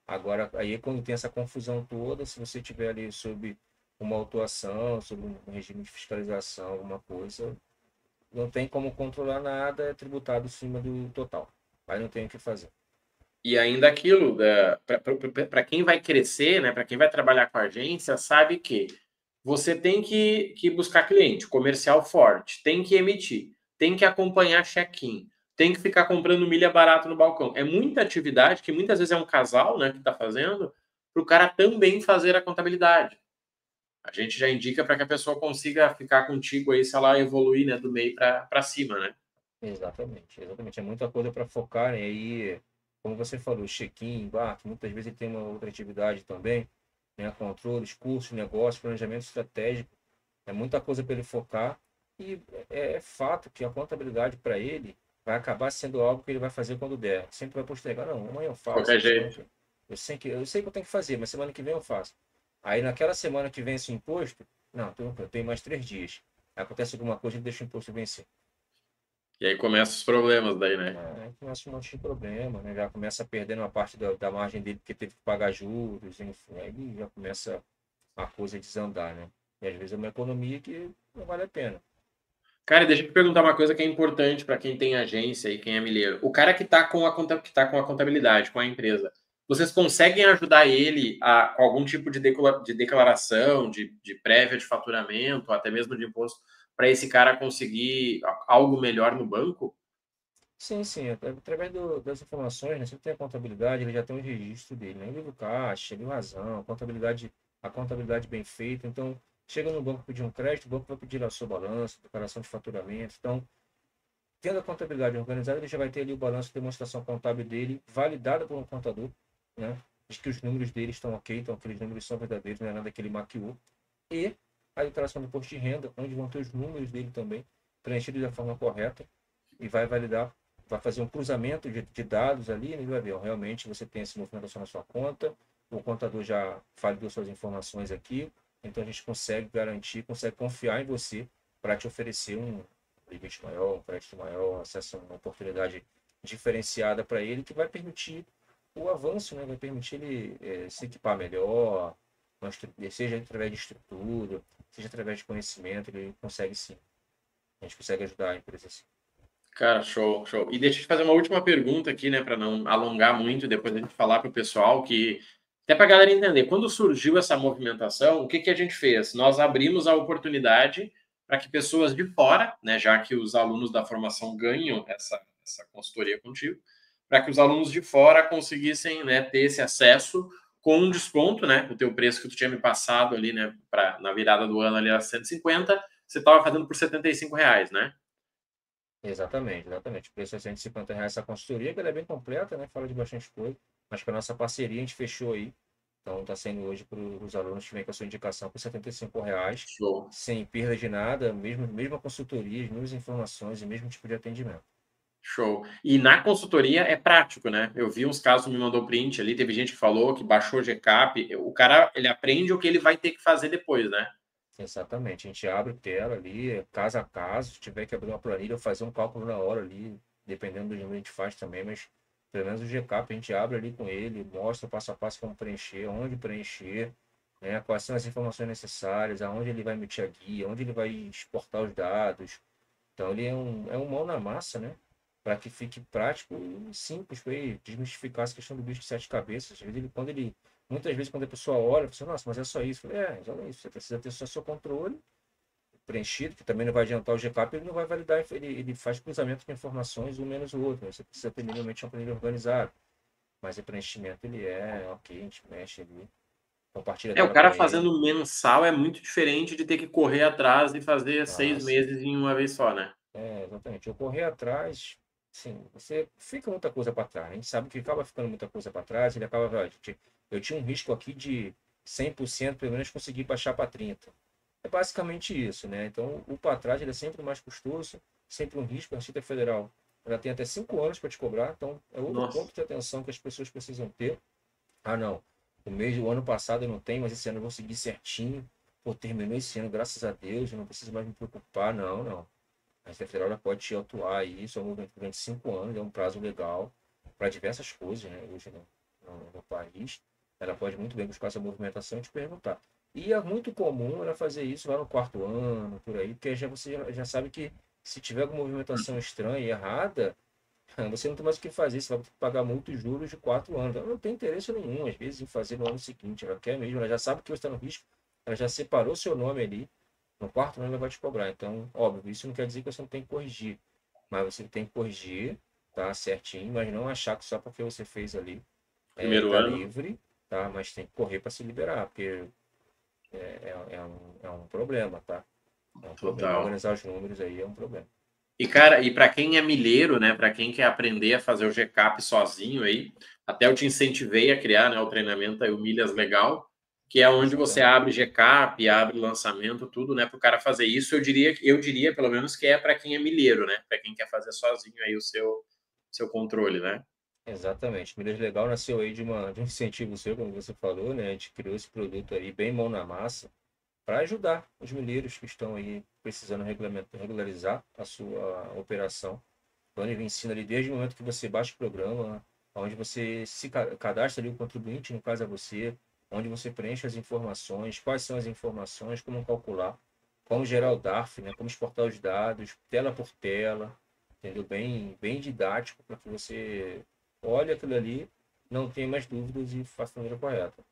Agora, aí quando tem essa confusão toda, se você tiver ali sob uma autuação, sob um regime de fiscalização, alguma coisa, não tem como controlar nada, é tributado em cima do total. Aí não tem o que fazer. E ainda aquilo, para quem vai crescer, né, para quem vai trabalhar com a agência, sabe que você tem que buscar cliente, comercial forte, tem que emitir, tem que acompanhar check-in. tem que ficar comprando milha barato no balcão. É muita atividade que muitas vezes é um casal, né, que está fazendo, para o cara também fazer a contabilidade. A gente já indica para que a pessoa consiga ficar contigo aí se ela evoluir, né, do meio para cima, né? Exatamente, exatamente. É muita coisa para focar, né? Aí, como você falou, check-in, embarque, muitas vezes ele tem uma outra atividade também, né? Controles, cursos, negócios, planejamento estratégico. É muita coisa para ele focar e é fato que a contabilidade para ele vai acabar sendo algo que ele vai fazer quando der. Sempre vai postergar, não, amanhã eu De faço, qualquer semana jeito. que eu sei que eu tenho que fazer, mas semana que vem eu faço. Aí naquela semana que vence o imposto, não, eu tenho mais 3 dias. Acontece alguma coisa e deixa o imposto vencer. E aí começam os problemas daí, né? Aí começa um monte de problema, né? Já começa perdendo uma parte da margem dele porque teve que pagar juros, enfim, aí já começa a coisa a desandar, né? E às vezes é uma economia que não vale a pena. Cara, deixa eu te perguntar uma coisa que é importante para quem tem agência e quem é milheiro. O cara que está com a contabilidade, com a empresa, vocês conseguem ajudar ele com algum tipo de declaração, de prévia de faturamento, até mesmo de imposto, para esse cara conseguir algo melhor no banco? Sim, sim, através das informações, né? Se ele tem a contabilidade, ele já tem um registro dele, né? Livro caixa, livro razão, a contabilidade bem feita. Então, chega no banco pedir um crédito, o banco vai pedir a sua balanço, declaração de faturamento. Então, tendo a contabilidade organizada, ele já vai ter ali o balanço de demonstração contábil dele, validada por um contador, né? De que os números dele estão ok, então aqueles números são verdadeiros, não é nada que ele maquiou. E a declaração do imposto de renda, onde vão ter os números dele também, preenchidos da forma correta, e vai validar, vai fazer um cruzamento de dados ali, né? Ele vai ver, ó, realmente você tem essa movimentação na sua conta, o contador já validou suas informações aqui, então a gente consegue garantir, consegue confiar em você para te oferecer um limite maior, um crédito maior, acesso a uma oportunidade diferenciada para ele, que vai permitir o avanço, né? Vai permitir ele se equipar melhor, seja através de estrutura, seja através de conhecimento, ele consegue sim. A gente consegue ajudar a empresa assim. Cara, show, show. E deixa eu te fazer uma última pergunta aqui, né, para não alongar muito, e depois a gente falar para o pessoal que, até para a galera entender, quando surgiu essa movimentação, o que que a gente fez? Nós abrimos a oportunidade para que pessoas de fora, né, já que os alunos da formação ganham essa consultoria contigo, para que os alunos de fora conseguissem, né, ter esse acesso com um desconto, né, o teu preço que tu tinha me passado ali, né, na virada do ano ali era 150, você estava fazendo por R$ 75, né? Exatamente, exatamente. O preço é R$ 150 essa consultoria, que ela é bem completa, né? Fala de bastante coisa. Mas com a nossa parceria a gente fechou aí. Então está sendo hoje para os alunos que vêm com a sua indicação por R$ 75, Show. sem perda de nada, mesma consultoria, as mesmas informações e mesmo tipo de atendimento. Show. E na consultoria é prático, né? Eu vi uns casos, me mandou print ali, teve gente que falou que baixou o GCAP. O cara, ele aprende o que ele vai ter que fazer depois, né? Exatamente. A gente abre tela ali, caso a caso, se tiver que abrir uma planilha ou fazer um cálculo na hora ali, dependendo do número a gente faz também, mas pelo menos o GCAP a gente abre ali com ele, mostra passo a passo como preencher, onde preencher, né, quais são as informações necessárias, aonde ele vai emitir a guia, onde ele vai exportar os dados. Então ele é um mão na massa, né? Para que fique prático e simples para ele desmistificar essa questão do bicho de 7 cabeças. Às vezes muitas vezes quando a pessoa olha, você, nossa, mas é só isso. Eu falei, então é isso. Você precisa ter só seu controle preenchido, que também não vai adiantar o GCAP, ele não vai validar, ele faz cruzamento de informações, um menos o outro. Né? Você precisa ter minimamente uma planilha organizada. Mas o preenchimento, ele ok, a gente mexe ali, compartilha a É, o tela com cara ele. fazendo mensal é muito diferente de ter que correr atrás e fazer Ah, seis sim. meses em uma vez só, né? Exatamente. Eu correr atrás, sim, você fica muita coisa para trás. A gente sabe que acaba ficando muita coisa para trás, ele acaba, eu tinha um risco aqui de 100% pelo menos conseguir baixar para 30%. É basicamente isso, né? Então, o para trás ele é sempre mais custoso, sempre um risco. A Receita Federal ela tem até 5 anos para te cobrar, então é outro Nossa. ponto de atenção que as pessoas precisam ter. Ah, não, o ano passado eu não tenho, mas esse ano eu vou seguir certinho. Pô, terminou esse ano, graças a Deus, eu não preciso mais me preocupar. Não, não. A Receita Federal ela pode te atuar aí, isso é um movimento durante 5 anos, é um prazo legal para diversas coisas, né? Hoje no país, ela pode muito bem buscar essa movimentação e te perguntar. E é muito comum ela fazer isso lá no quarto ano, por aí, porque você já sabe que se tiver alguma movimentação estranha e errada, você não tem mais o que fazer, você vai ter que pagar multa e juros de 4 anos. Ela não tem interesse nenhum, às vezes, em fazer no ano seguinte. Ela quer mesmo, ela já sabe que você está no risco, ela já separou seu nome ali, no quarto ano ela vai te cobrar. Então, óbvio, isso não quer dizer que você não tem que corrigir, mas você tem que corrigir tá? Certinho, mas não achar que só porque você fez ali Primeiro tá ano, livre, tá? Mas tem que correr para se liberar, porque é um problema, tá? É um problema. total. Organizar os números aí é um problema. E, cara, e para quem é milheiro, né, para quem quer aprender a fazer o GCAP sozinho aí, até eu te incentivei a criar, né, o treinamento aí, o Milhas Legal, que é onde você Exatamente. abre GCAP, abre lançamento, tudo, né, para o cara fazer isso. Eu diria pelo menos que é para quem é milheiro, né, para quem quer fazer sozinho aí o seu controle, né? Exatamente. Milhas Legal nasceu aí de um incentivo seu, como você falou, né? A gente criou esse produto aí bem mão na massa para ajudar os milheiros que estão aí precisando regularizar a sua operação. Então ele ensina ali desde o momento que você baixa o programa, onde você se cadastra ali o contribuinte, no caso é você, onde você preenche as informações, quais são as informações, como calcular, como gerar o DARF, né? Como exportar os dados, tela por tela, entendeu? Bem didático para que você olhe aquilo ali, não tenha mais dúvidas e faça da maneira correta.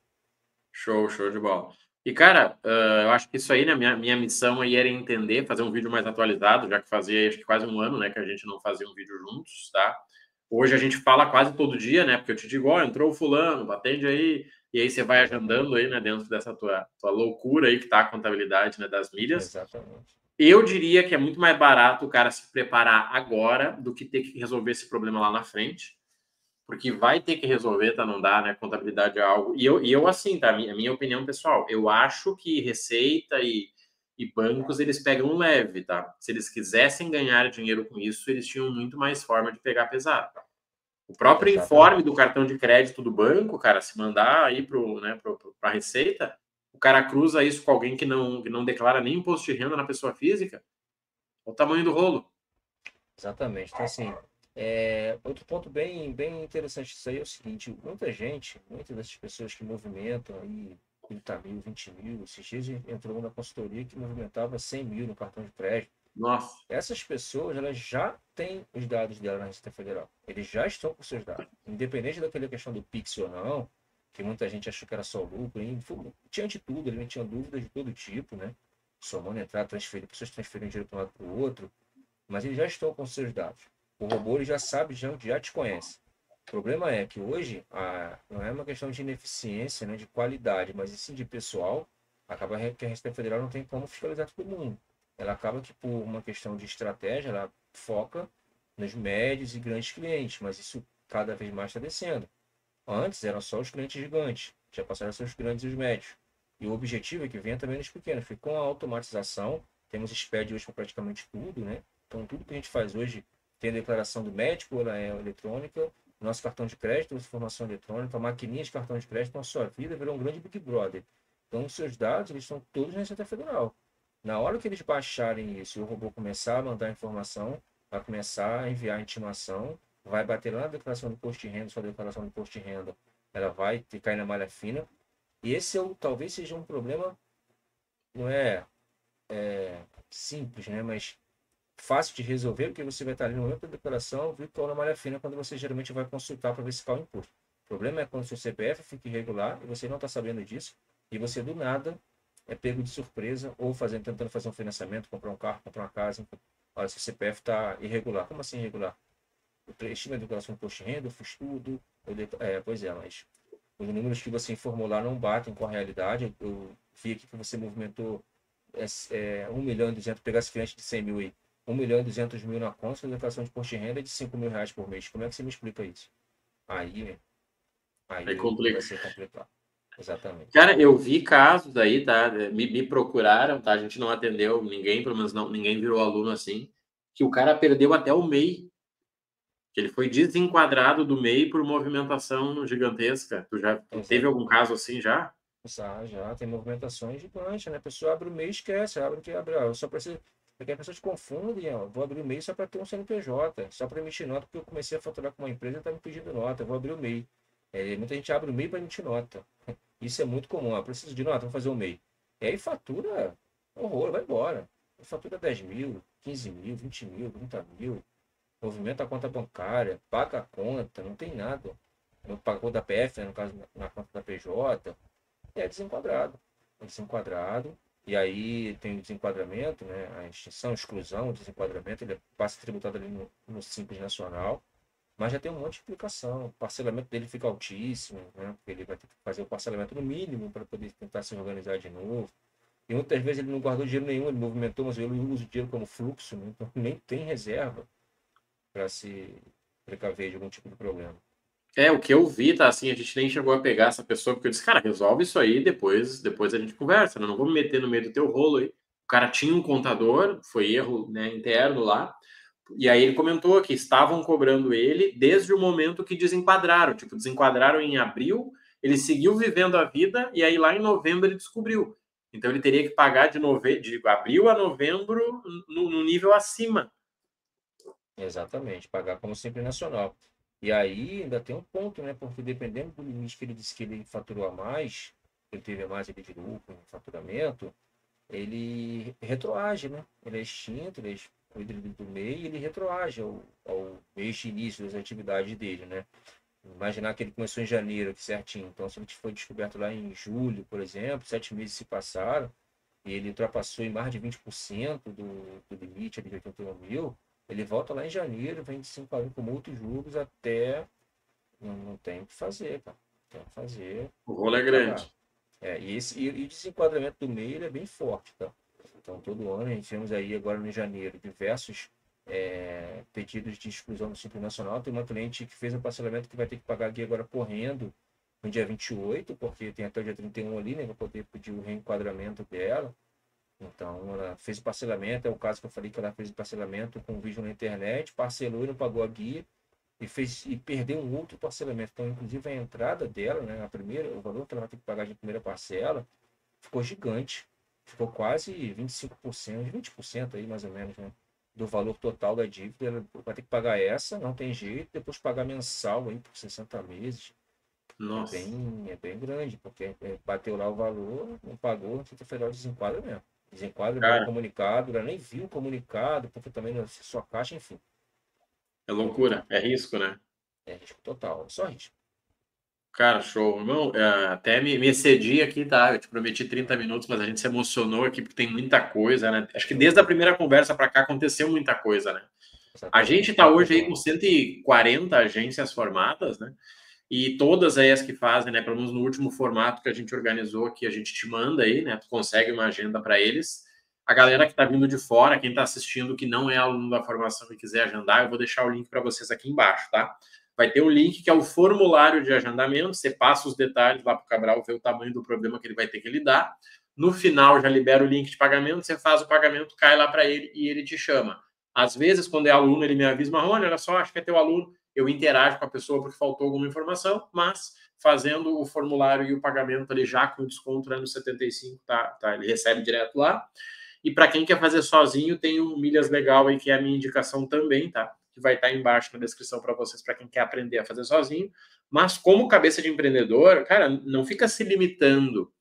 Show, show de bola. E, cara, eu acho que isso aí, né, minha missão aí era entender, fazer um vídeo mais atualizado, já que fazia, acho que quase um ano, né, que a gente não fazia um vídeo juntos, tá? Hoje a gente fala quase todo dia, né, porque eu te digo, ó, entrou o fulano, atende aí, e aí você vai Exatamente. agendando aí, né, dentro dessa tua loucura aí que tá a contabilidade, né, das milhas. Exatamente. Eu diria que é muito mais barato o cara se preparar agora do que ter que resolver esse problema lá na frente, porque vai ter que resolver, tá? Não dá, né? Contabilidade é algo. E eu assim, tá? A minha opinião pessoal, eu acho que Receita e bancos eles pegam leve, tá? Se eles quisessem ganhar dinheiro com isso, eles tinham muito mais forma de pegar pesado. O próprio informe Exatamente. do cartão de crédito do banco, cara, se mandar aí para a Receita, o cara cruza isso com alguém que não declara nem imposto de renda na pessoa física, é o tamanho do rolo. Exatamente. Então, assim, outro ponto bem interessante disso aí é o seguinte: muitas dessas pessoas que movimentam aí 30 mil, 20 mil, esses dias entrou na consultoria que movimentava 100 mil no cartão de crédito. Nossa, Essas pessoas, elas já têm os dados dela na Receita Federal. Eles já estão com seus dados. Independente daquela questão do Pix ou não, que muita gente achou que era só lucro, tinha de tudo, ele tinha dúvidas de todo tipo, né? Somando entrada, transferir, pessoas transferindo dinheiro para um lado para o outro, mas eles já estão com seus dados. O robô ele já sabe, já te conhece. O problema é que hoje não é uma questão de ineficiência, né, de qualidade, mas sim de pessoal. Acaba que a Receita Federal não tem como fiscalizar todo mundo. Ela acaba que, por uma questão de estratégia, ela foca nos médios e grandes clientes, mas isso cada vez mais está descendo. Antes eram só os clientes gigantes, já passaram a ser os grandes e os médios. E o objetivo é que venha também nos pequenos, porque com a automatização, temos SPED hoje para praticamente tudo, né? Então, tudo que a gente faz hoje tem a declaração do médico, ela é eletrônica, nosso cartão de crédito, informação eletrônica, a maquininha de cartão de crédito, então a sua vida virou um grande Big Brother. Então, os seus dados, eles estão todos na Receita Federal. Na hora que eles baixarem isso e o robô começar a mandar informação, vai começar a enviar a intimação, vai bater lá na declaração do imposto de renda, sua declaração do imposto de renda, ela vai cair na malha fina. E esse talvez seja um problema, não simples, né? Mas fácil de resolver, porque você vai estar ali no momento da declaração, virtual na malha fina, quando você geralmente vai consultar para ver se cai o imposto. O problema é quando seu CPF fica irregular e você não está sabendo disso, e você do nada é pego de surpresa, ou tentando fazer um financiamento, comprar um carro, comprar uma casa. Olha, seu CPF está irregular. Como assim irregular? Eu preenchi minha declaração de imposto de renda, eu fiz tudo. Pois é, mas os números que você informou lá não batem com a realidade. Eu vi aqui que você movimentou 1 milhão e 200, pegasse cliente de 100 mil aí, 1 milhão e 200 mil na conta, a declaração de imposto de renda é de 5 mil reais por mês. Como é que você me explica isso? Aí, né? aí Aí vai complica. ser complicado. Exatamente. Cara, eu vi casos aí, tá? Me procuraram, tá? A gente não atendeu ninguém, pelo menos não, ninguém virou aluno assim, que o cara perdeu até o MEI, que ele foi desenquadrado do MEI por movimentação gigantesca. Tu teve algum Exatamente. caso assim já? Já tem movimentações gigantes, né? A pessoa abre o MEI e esquece, abre que abre, ó, só precisa. Porque a pessoa te confunde, ó, vou abrir o MEI só para ter um CNPJ, só para emitir nota, porque eu comecei a faturar com uma empresa e está me pedindo nota, eu vou abrir o MEI. Muita gente abre o MEI para emitir nota. Isso é muito comum, ó, preciso de nota, vou fazer o MEI. E aí fatura horror, vai embora. Fatura 10 mil, 15 mil, 20 mil, 30 mil, movimenta a conta bancária, paga a conta, não tem nada. Pagou da PF, né, no caso, na conta da PJ, é desenquadrado. É desenquadrado. E aí tem o desenquadramento, né? A extinção, a exclusão, o desenquadramento, ele passa tributado ali no Simples Nacional. Mas já tem um monte de explicação. O parcelamento dele fica altíssimo, né? Porque ele vai ter que fazer o parcelamento no mínimo para poder tentar se organizar de novo. E muitas vezes ele não guardou dinheiro nenhum, ele movimentou, mas ele usa o dinheiro como fluxo, né? Então nem tem reserva para se precaver de algum tipo de problema. O que eu vi, tá assim, a gente nem chegou a pegar essa pessoa, porque eu disse, cara, resolve isso aí, depois a gente conversa, né? Não vou me meter no meio do teu rolo aí. O cara tinha um contador, foi erro, né, interno lá, e aí ele comentou que estavam cobrando ele desde o momento que desenquadraram, tipo, desenquadraram em abril, ele seguiu vivendo a vida, e aí lá em novembro ele descobriu. Então ele teria que pagar de abril a novembro no nível acima. Exatamente, pagar como simples nacional. E aí ainda tem um ponto, né? Porque dependendo do limite que ele disse que ele faturou a mais, ele teve a mais ele de lucro em faturamento, ele retroage, né? Ele é extinto, ele é excluído do MEI e ele retroage ao mês de início das atividades dele, né? Imaginar que ele começou em janeiro, que certinho. Então, se ele foi descoberto lá em julho, por exemplo, 7 meses se passaram, e ele ultrapassou em mais de 20% do limite ali de 81 mil, ele volta lá em janeiro, vem de 5 com multa e juros até. Não tem o que fazer, cara. Tem que fazer, O rolo tem é que pagar. grande. E o desenquadramento do MEI ele é bem forte, tá? Então, todo ano a gente temos aí, agora em janeiro, diversos pedidos de exclusão do Simples Nacional. Tem uma cliente que fez um parcelamento que vai ter que pagar aqui agora correndo no dia 28, porque tem até o dia 31 ali, né, para poder pedir o reenquadramento dela. Então, ela fez o parcelamento, é o caso que eu falei que ela fez o parcelamento com um vídeo na internet, parcelou e não pagou a guia, e perdeu um outro parcelamento. Então, inclusive, a entrada dela, né, a primeira, o valor que ela vai ter que pagar de primeira parcela, ficou gigante. Ficou quase 25%, 20% aí mais ou menos, né, do valor total da dívida. Ela vai ter que pagar essa, não tem jeito, depois pagar mensal aí por 60 meses. Nossa. É bem grande, porque bateu lá o valor, não pagou, Receita Federal desenquadra mesmo. Desenquadra, manda Cara, comunicado, ela nem viu o comunicado, porque também não é sua caixa, enfim. é loucura, é risco, né? É risco total, é só risco. Cara, show. Irmão, até me excedi aqui, tá? Eu te prometi 30 minutos, mas a gente se emocionou aqui porque tem muita coisa, né? Acho que desde a Show. primeira conversa para cá aconteceu muita coisa, né? A gente Exatamente, tá papo é hoje aí bom. com 140 agências formadas, né? E todas aí as que fazem, né? Pelo menos no último formato que a gente organizou aqui, a gente te manda aí, né? Tu consegue uma agenda para eles. A galera que está vindo de fora, quem está assistindo que não é aluno da formação e quiser agendar, eu vou deixar o link para vocês aqui embaixo, tá? Vai ter um link que é o formulário de agendamento. Você passa os detalhes lá para o Cabral ver o tamanho do problema que ele vai ter que lidar. No final, já libera o link de pagamento. Você faz o pagamento, cai lá para ele e ele te chama. Às vezes, quando é aluno, ele me avisa, Marrone, olha só, acho que é teu aluno. Eu interajo com a pessoa porque faltou alguma informação, mas fazendo o formulário e o pagamento ali já com desconto né, no 75, tá, ele recebe direto lá. E para quem quer fazer sozinho, tem um Milhas Legal aí, que é a minha indicação também, tá? Que vai estar embaixo na descrição para vocês, para quem quer aprender a fazer sozinho. Mas como cabeça de empreendedor, cara, não fica se limitando.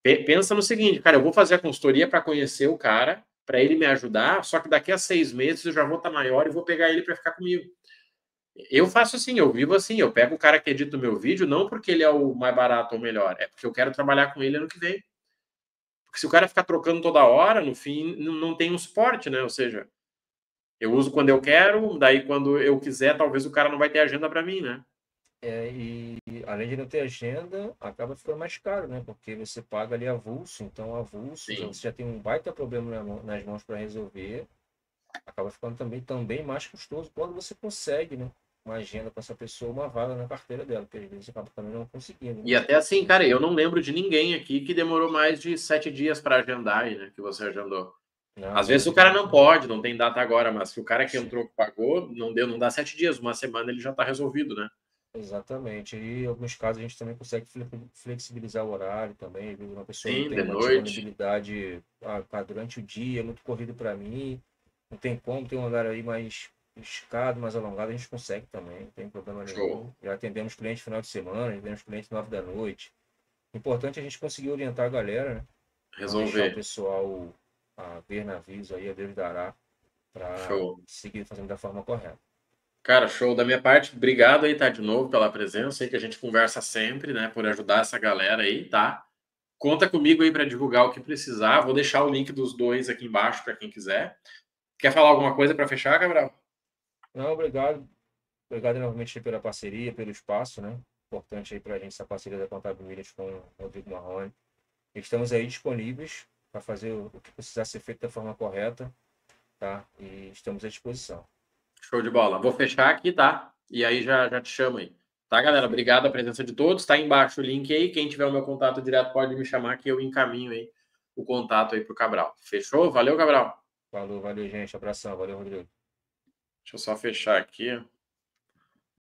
Pensa no seguinte, cara, eu vou fazer a consultoria para conhecer o cara, para ele me ajudar, só que daqui a 6 meses eu já vou estar maior e vou pegar ele para ficar comigo. Eu faço assim, eu vivo assim, eu pego o cara que edita o meu vídeo, não porque ele é o mais barato ou melhor, é porque eu quero trabalhar com ele ano que vem. Porque se o cara ficar trocando toda hora, no fim, não tem um suporte, né? Ou seja, eu uso quando eu quero, daí quando eu quiser, talvez o cara não vai ter agenda para mim, né? E além de não ter agenda, acaba ficando mais caro, né? Porque você paga ali avulso, então avulso, Sim. você já tem um baita problema nas mãos para resolver, acaba ficando também mais custoso quando você consegue, né? Uma agenda para essa pessoa, uma vaga na carteira dela, porque às vezes acaba também não conseguindo, né? E até assim, cara, eu não lembro de ninguém aqui que demorou mais de 7 dias para agendar aí, né? Que você agendou. Não, Às não, vezes o cara não pode, não tem data agora, mas se o cara que sim, entrou, que pagou, não deu, não dá 7 dias, uma semana ele já está resolvido, né? exatamente. E em alguns casos a gente também consegue flexibilizar o horário também, viu? Uma pessoa não Sim, tem de uma noite. disponibilidade durante o dia, é muito corrido para mim, não tem como, tem um horário aí mais esticado, mais alongado, a gente consegue também, não tem problema nenhum. Show. Já atendemos clientes no final de semana, atendemos clientes 9 da noite. Importante a gente conseguir orientar a galera, né? Não deixar o Resolver. pessoal a ver navios aí, a Deus dará, para Show. seguir fazendo da forma correta. Cara, show da minha parte. Obrigado aí, tá, de novo pela presença. Sei que a gente conversa sempre, né, por ajudar essa galera aí, tá? Conta comigo aí para divulgar o que precisar. Vou deixar o link dos dois aqui embaixo para quem quiser. Quer falar alguma coisa para fechar, Gabriel? Não, obrigado. Obrigado novamente pela parceria, pelo espaço, né? Importante aí para a gente essa parceria da Contabilidade com o Rodrigo Marrone. Estamos aí disponíveis para fazer o que precisar ser feito da forma correta, tá? E estamos à disposição. Show de bola. Vou fechar aqui, tá? E aí já te chamo aí. Tá, galera? Obrigado a presença de todos. Tá aí embaixo o link aí. Quem tiver o meu contato direto pode me chamar que eu encaminho aí o contato aí pro Cabral. Fechou? Valeu, Cabral. Falou, valeu, gente. Abração. Valeu, Rodrigo. Deixa eu só fechar aqui.